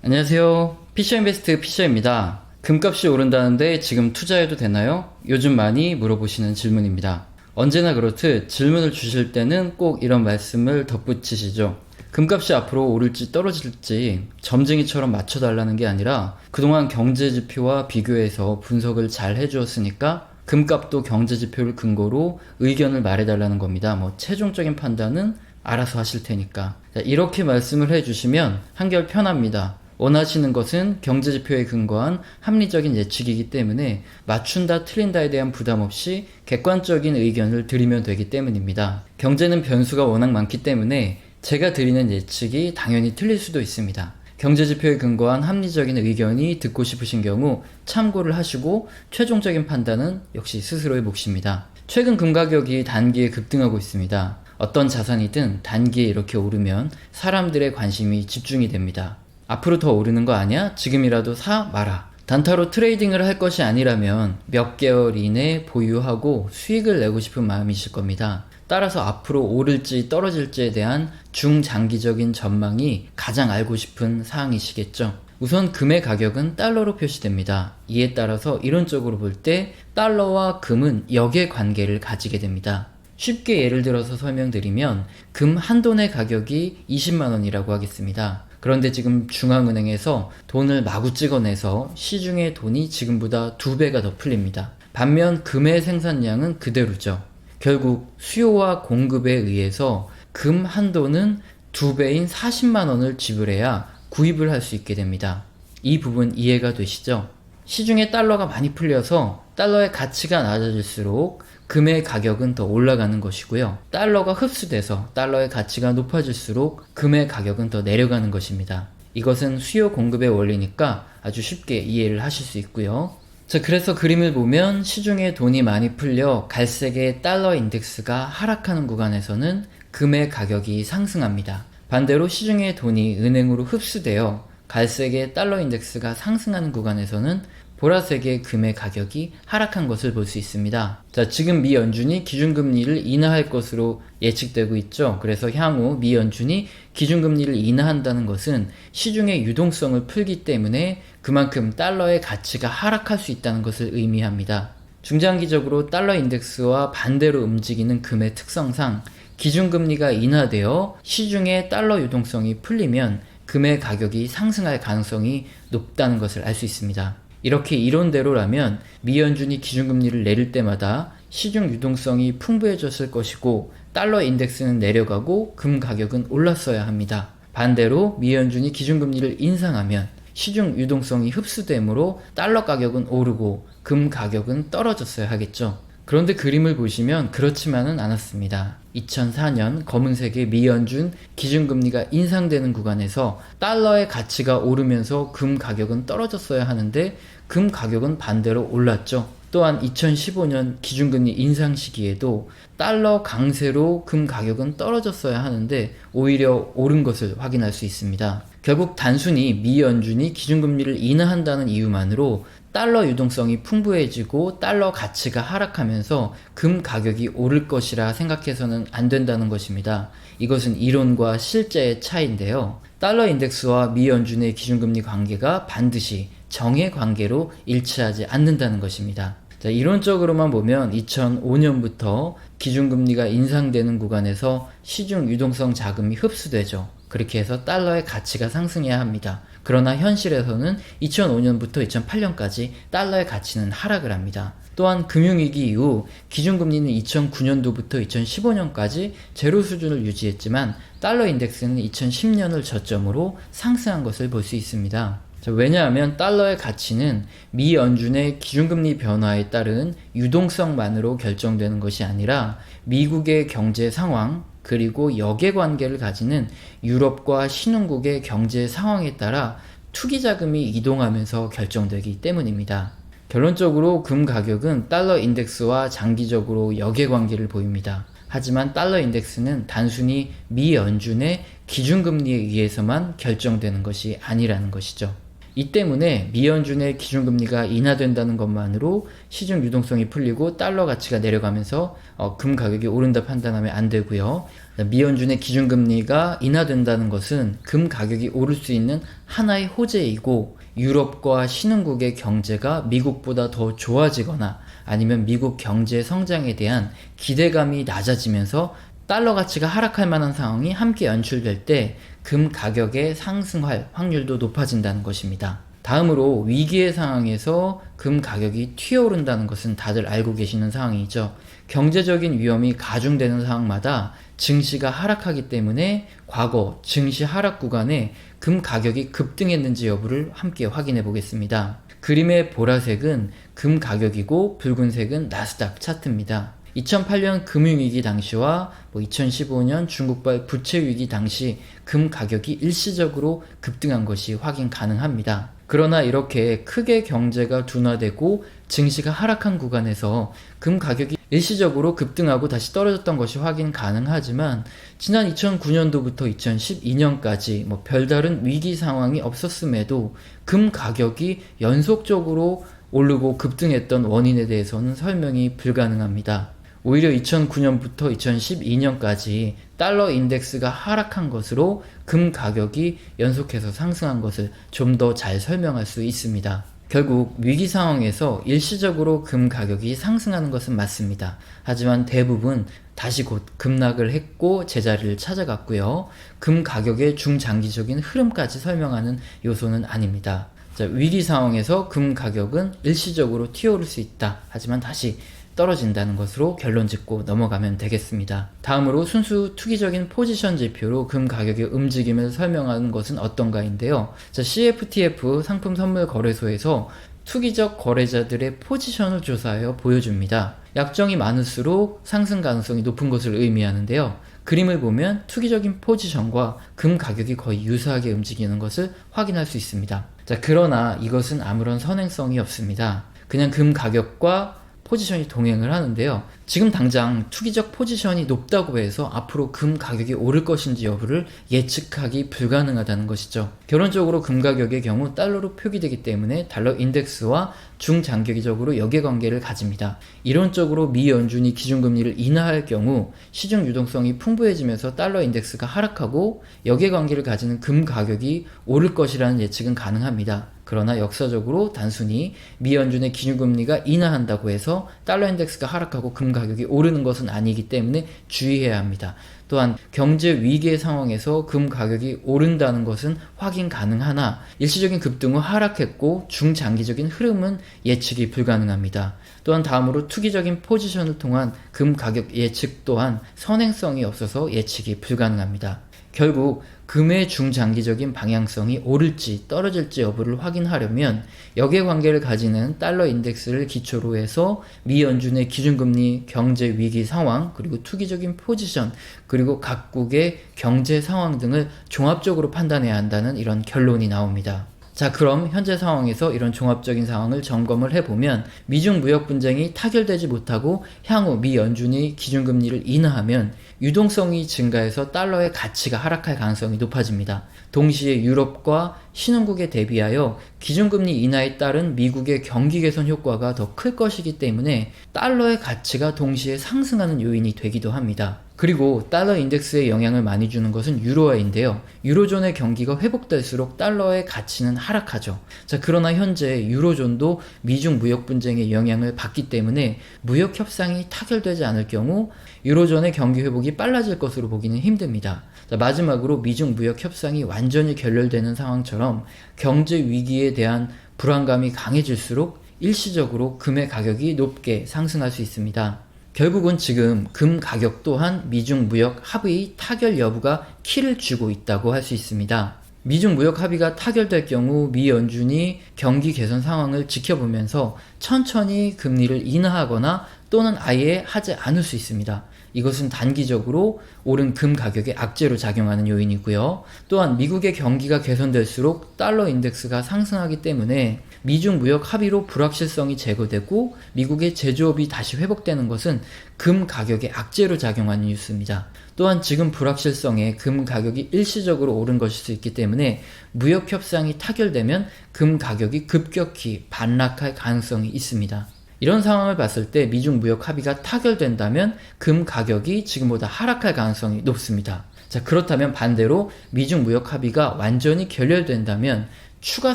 안녕하세요. 피셔인베스트 피셔입니다. 금값이 오른다는데 지금 투자해도 되나요? 요즘 많이 물어보시는 질문입니다. 언제나 그렇듯 질문을 주실 때는 꼭 이런 말씀을 덧붙이시죠. 금값이 앞으로 오를지 떨어질지 점쟁이처럼 맞춰달라는 게 아니라 그동안 경제지표와 비교해서 분석을 잘 해주었으니까 금값도 경제지표를 근거로 의견을 말해달라는 겁니다. 최종적인 판단은 알아서 하실 테니까. 이렇게 말씀을 해주시면 한결 편합니다. 원하시는 것은 경제지표에 근거한 합리적인 예측이기 때문에 맞춘다 틀린다에 대한 부담 없이 객관적인 의견을 드리면 되기 때문입니다. 경제는 변수가 워낙 많기 때문에 제가 드리는 예측이 당연히 틀릴 수도 있습니다. 경제지표에 근거한 합리적인 의견이 듣고 싶으신 경우 참고를 하시고 최종적인 판단은 역시 스스로의 몫입니다. 최근 금 가격이 단기에 급등하고 있습니다. 어떤 자산이든 단기에 이렇게 오르면 사람들의 관심이 집중이 됩니다. 앞으로 더 오르는 거 아니야? 지금이라도 사 마라. 단타로 트레이딩을 할 것이 아니라면 몇 개월 이내 보유하고 수익을 내고 싶은 마음이실 겁니다. 따라서 앞으로 오를지 떨어질지에 대한 중장기적인 전망이 가장 알고 싶은 사항이시겠죠. 우선 금의 가격은 달러로 표시됩니다. 이에 따라서 이론적으로 볼 때 달러와 금은 역의 관계를 가지게 됩니다. 쉽게 예를 들어서 설명드리면 금 한 돈의 가격이 20만원이라고 하겠습니다. 그런데 지금 중앙은행에서 돈을 마구 찍어내서 시중의 돈이 지금보다 2배가 더 풀립니다. 반면 금의 생산량은 그대로죠. 결국 수요와 공급에 의해서 금 한 돈은 2배인 40만원을 지불해야 구입을 할 수 있게 됩니다. 이 부분 이해가 되시죠? 시중에 달러가 많이 풀려서 달러의 가치가 낮아질수록 금의 가격은 더 올라가는 것이고요. 달러가 흡수돼서 달러의 가치가 높아질수록 금의 가격은 더 내려가는 것입니다. 이것은 수요 공급의 원리니까 아주 쉽게 이해를 하실 수 있고요. 자, 그래서 그림을 보면 시중에 돈이 많이 풀려 갈색의 달러 인덱스가 하락하는 구간에서는 금의 가격이 상승합니다. 반대로 시중의 돈이 은행으로 흡수되어 갈색의 달러 인덱스가 상승하는 구간에서는 보라색의 금의 가격이 하락한 것을 볼 수 있습니다. 자, 지금 미 연준이 기준금리를 인하할 것으로 예측되고 있죠. 그래서 향후 미 연준이 기준금리를 인하한다는 것은 시중의 유동성을 풀기 때문에 그만큼 달러의 가치가 하락할 수 있다는 것을 의미합니다. 중장기적으로 달러 인덱스와 반대로 움직이는 금의 특성상 기준금리가 인하되어 시중의 달러 유동성이 풀리면 금의 가격이 상승할 가능성이 높다는 것을 알 수 있습니다. 이렇게 이론대로라면 미 연준이 기준금리를 내릴 때마다 시중 유동성이 풍부해졌을 것이고 달러 인덱스는 내려가고 금 가격은 올랐어야 합니다. 반대로 미 연준이 기준금리를 인상하면 시중 유동성이 흡수되므로 달러 가격은 오르고 금 가격은 떨어졌어야 하겠죠. 그런데 그림을 보시면 그렇지만은 않았습니다. 2004년 검은색의 미 연준 기준금리가 인상되는 구간에서 달러의 가치가 오르면서 금 가격은 떨어졌어야 하는데 금 가격은 반대로 올랐죠. 또한 2015년 기준금리 인상 시기에도 달러 강세로 금 가격은 떨어졌어야 하는데 오히려 오른 것을 확인할 수 있습니다. 결국 단순히 미 연준이 기준금리를 인하한다는 이유만으로 달러 유동성이 풍부해지고 달러 가치가 하락하면서 금 가격이 오를 것이라 생각해서는 안 된다는 것입니다. 이것은 이론과 실제의 차이인데요. 달러 인덱스와 미 연준의 기준금리 관계가 반드시 정의 관계로 일치하지 않는다는 것입니다. 자, 이론적으로만 보면 2005년부터 기준금리가 인상되는 구간에서 시중 유동성 자금이 흡수되죠. 그렇게 해서 달러의 가치가 상승해야 합니다. 그러나 현실에서는 2005년부터 2008년까지 달러의 가치는 하락을 합니다. 또한 금융위기 이후 기준금리는 2009년도부터 2015년까지 제로 수준을 유지했지만 달러 인덱스는 2010년을 저점으로 상승한 것을 볼 수 있습니다. 왜냐하면 달러의 가치는 미 연준의 기준금리 변화에 따른 유동성만으로 결정되는 것이 아니라 미국의 경제 상황 그리고 역의 관계를 가지는 유럽과 신흥국의 경제 상황에 따라 투기 자금이 이동하면서 결정되기 때문입니다. 결론적으로 금 가격은 달러 인덱스와 장기적으로 역의 관계를 보입니다. 하지만 달러 인덱스는 단순히 미 연준의 기준금리에 의해서만 결정되는 것이 아니라는 것이죠. 이 때문에 미연준의 기준금리가 인하된다는 것만으로 시중 유동성이 풀리고 달러 가치가 내려가면서 금 가격이 오른다 판단하면 안 되고요. 미연준의 기준금리가 인하된다는 것은 금 가격이 오를 수 있는 하나의 호재이고, 유럽과 신흥국의 경제가 미국보다 더 좋아지거나 아니면 미국 경제 성장에 대한 기대감이 낮아지면서 달러 가치가 하락할 만한 상황이 함께 연출될 때 금 가격의 상승할 확률도 높아진다는 것입니다. 다음으로 위기의 상황에서 금 가격이 튀어오른다는 것은 다들 알고 계시는 상황이죠. 경제적인 위험이 가중되는 상황마다 증시가 하락하기 때문에 과거 증시 하락 구간에 금 가격이 급등했는지 여부를 함께 확인해 보겠습니다. 그림의 보라색은 금 가격이고 붉은색은 나스닥 차트입니다. 2008년 금융위기 당시와 2015년 중국발 부채위기 당시 금 가격이 일시적으로 급등한 것이 확인 가능합니다. 그러나 이렇게 크게 경제가 둔화되고 증시가 하락한 구간에서 금 가격이 일시적으로 급등하고 다시 떨어졌던 것이 확인 가능하지만, 지난 2009년도부터 2012년까지 별다른 위기 상황이 없었음에도 금 가격이 연속적으로 오르고 급등했던 원인에 대해서는 설명이 불가능합니다. 오히려 2009년부터 2012년까지 달러 인덱스가 하락한 것으로 금 가격이 연속해서 상승한 것을 좀 더 잘 설명할 수 있습니다. 결국 위기 상황에서 일시적으로 금 가격이 상승하는 것은 맞습니다. 하지만 대부분 다시 곧 급락을 했고 제자리를 찾아갔고요. 금 가격의 중장기적인 흐름까지 설명하는 요소는 아닙니다. 위기 상황에서 금 가격은 일시적으로 튀어오를 수 있다. 하지만 다시 떨어진다는 것으로 결론 짓고 넘어가면 되겠습니다. 다음으로 순수 투기적인 포지션 지표로 금 가격의 움직임을 설명하는 것은 어떤가인데요. CFTF 상품 선물 거래소에서 투기적 거래자들의 포지션을 조사하여 보여줍니다. 약정이 많을수록 상승 가능성이 높은 것을 의미하는데요. 그림을 보면 투기적인 포지션과 금 가격이 거의 유사하게 움직이는 것을 확인할 수 있습니다. 그러나 이것은 아무런 선행성이 없습니다. 그냥 금 가격과 포지션이 동행을 하는데요. 지금 당장 투기적 포지션이 높다고 해서 앞으로 금 가격이 오를 것인지 여부를 예측하기 불가능하다는 것이죠. 결론적으로 금 가격의 경우 달러로 표기되기 때문에 달러 인덱스와 중장기적으로 역외관계를 가집니다. 이론적으로 미 연준이 기준금리를 인하할 경우 시중 유동성이 풍부해지면서 달러 인덱스가 하락하고 역외관계를 가지는 금 가격이 오를 것이라는 예측은 가능합니다. 그러나 역사적으로 단순히 미 연준의 기준금리가 인하한다고 해서 달러 인덱스가 하락하고 금 가격이 오르는 것은 아니기 때문에 주의해야 합니다. 또한 경제 위기의 상황에서 금 가격이 오른다는 것은 확인 가능하나 일시적인 급등 후 하락했고 중장기적인 흐름은 예측이 불가능합니다. 또한 다음으로 투기적인 포지션을 통한 금 가격 예측 또한 선행성이 없어서 예측이 불가능합니다. 결국 금의 중장기적인 방향성이 오를지 떨어질지 여부를 확인하려면 역외관계를 가지는 달러 인덱스를 기초로 해서 미 연준의 기준금리, 경제 위기 상황, 그리고 투기적인 포지션, 그리고 각국의 경제 상황 등을 종합적으로 판단해야 한다는 이런 결론이 나옵니다. 그럼 현재 상황에서 이런 종합적인 상황을 점검을 해보면 미중 무역 분쟁이 타결되지 못하고 향후 미 연준이 기준금리를 인하하면 유동성이 증가해서 달러의 가치가 하락할 가능성이 높아집니다. 동시에 유럽과 신흥국에 대비하여 기준금리 인하에 따른 미국의 경기 개선 효과가 더 클 것이기 때문에 달러의 가치가 동시에 상승하는 요인이 되기도 합니다. 그리고 달러 인덱스에 영향을 많이 주는 것은 유로화인데요. 유로존의 경기가 회복될수록 달러의 가치는 하락하죠. 그러나 현재 유로존도 미중 무역 분쟁의 영향을 받기 때문에 무역 협상이 타결되지 않을 경우 유로존의 경기 회복이 빨라질 것으로 보기는 힘듭니다. 마지막으로 미중 무역 협상이 완전히 결렬되는 상황처럼 경제 위기에 대한 불안감이 강해질수록 일시적으로 금의 가격이 높게 상승할 수 있습니다. 결국은 지금 금 가격 또한 미중 무역 합의 타결 여부가 키를 쥐고 있다고 할 수 있습니다. 미중 무역 합의가 타결될 경우 미 연준이 경기 개선 상황을 지켜보면서 천천히 금리를 인하하거나 또는 아예 하지 않을 수 있습니다. 이것은 단기적으로 오른 금 가격의 악재로 작용하는 요인이고요. 또한 미국의 경기가 개선될수록 달러 인덱스가 상승하기 때문에 미중 무역 합의로 불확실성이 제거되고 미국의 제조업이 다시 회복되는 것은 금 가격의 악재로 작용하는 뉴스입니다. 또한 지금 불확실성에 금 가격이 일시적으로 오른 것일 수 있기 때문에 무역 협상이 타결되면 금 가격이 급격히 반락할 가능성이 있습니다. 이런 상황을 봤을 때 미중 무역 합의가 타결된다면 금 가격이 지금보다 하락할 가능성이 높습니다. 자, 그렇다면 반대로 미중 무역 합의가 완전히 결렬된다면 추가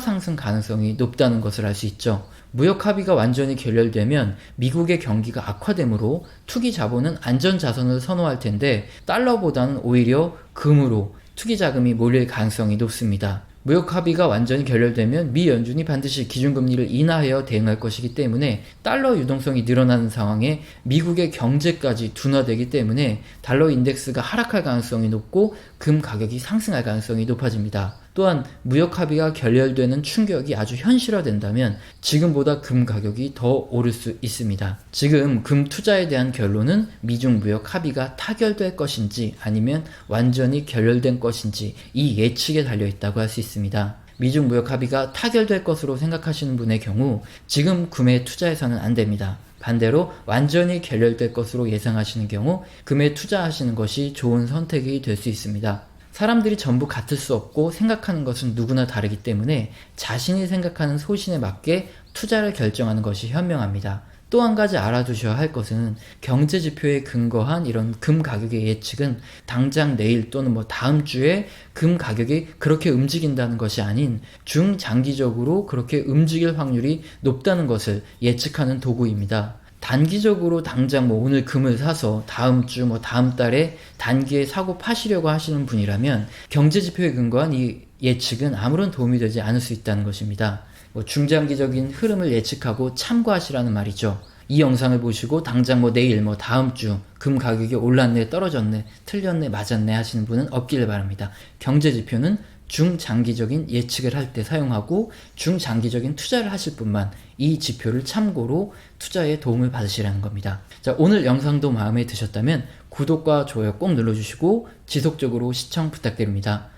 상승 가능성이 높다는 것을 알 수 있죠. 무역 합의가 완전히 결렬되면 미국의 경기가 악화되므로 투기 자본은 안전 자산을 선호할 텐데 달러보다는 오히려 금으로 투기 자금이 몰릴 가능성이 높습니다. 무역 합의가 완전히 결렬되면 미 연준이 반드시 기준금리를 인하하여 대응할 것이기 때문에 달러 유동성이 늘어나는 상황에 미국의 경제까지 둔화되기 때문에 달러 인덱스가 하락할 가능성이 높고 금 가격이 상승할 가능성이 높아집니다. 또한 무역 합의가 결렬되는 충격이 아주 현실화된다면 지금보다 금 가격이 더 오를 수 있습니다. 지금 금 투자에 대한 결론은 미중 무역 합의가 타결될 것인지 아니면 완전히 결렬된 것인지 이 예측에 달려있다고 할 수 있습니다. 미중 무역 합의가 타결될 것으로 생각하시는 분의 경우 지금 금에 투자해서는 안 됩니다. 반대로 완전히 결렬될 것으로 예상하시는 경우 금에 투자하시는 것이 좋은 선택이 될 수 있습니다. 사람들이 전부 같을 수 없고 생각하는 것은 누구나 다르기 때문에 자신이 생각하는 소신에 맞게 투자를 결정하는 것이 현명합니다. 또 한 가지 알아두셔야 할 것은 경제 지표에 근거한 이런 금 가격의 예측은 당장 내일 또는 다음 주에 금 가격이 그렇게 움직인다는 것이 아닌 중장기적으로 그렇게 움직일 확률이 높다는 것을 예측하는 도구입니다. 단기적으로 당장 오늘 금을 사서 다음 주 다음 달에 단기에 사고 파시려고 하시는 분이라면 경제지표에 근거한 이 예측은 아무런 도움이 되지 않을 수 있다는 것입니다. 중장기적인 흐름을 예측하고 참고하시라는 말이죠. 이 영상을 보시고 당장 내일 다음 주 금 가격이 올랐네 떨어졌네 틀렸네 맞았네 하시는 분은 없기를 바랍니다. 경제지표는 중장기적인 예측을 할 때 사용하고 중장기적인 투자를 하실 분만 이 지표를 참고로 투자에 도움을 받으시라는 겁니다. 자, 오늘 영상도 마음에 드셨다면 구독과 좋아요 꼭 눌러주시고 지속적으로 시청 부탁드립니다.